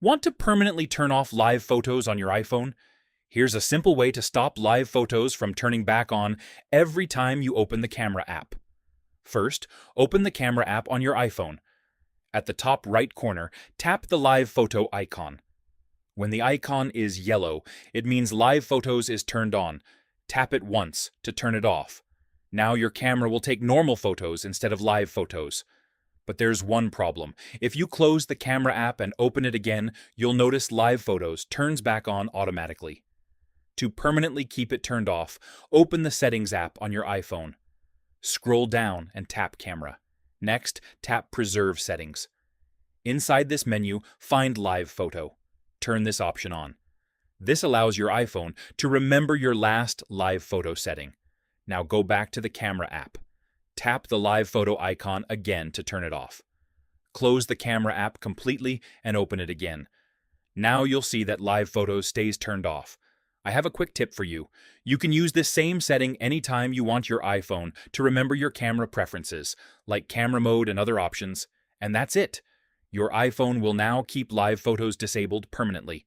Want to permanently turn off live photos on your iPhone? Here's a simple way to stop live photos from turning back on every time you open the camera app. First, open the camera app on your iPhone. At the top right corner, tap the live photo icon. When the icon is yellow, it means live photos is turned on. Tap it once to turn it off. Now your camera will take normal photos instead of live photos. But there's one problem. If you close the camera app and open it again, you'll notice live photos turns back on automatically. To permanently keep it turned off, open the Settings app on your iPhone. Scroll down and tap Camera. Next, tap Preserve Settings. Inside this menu, find Live Photo. Turn this option on. This allows your iPhone to remember your last live photo setting. Now go back to the camera app. Tap the live photo icon again to turn it off. Close the camera app completely and open it again. Now you'll see that live photos stays turned off. I have a quick tip for you. You can use this same setting anytime you want your iPhone to remember your camera preferences, like camera mode and other options, and that's it. Your iPhone will now keep live photos disabled permanently.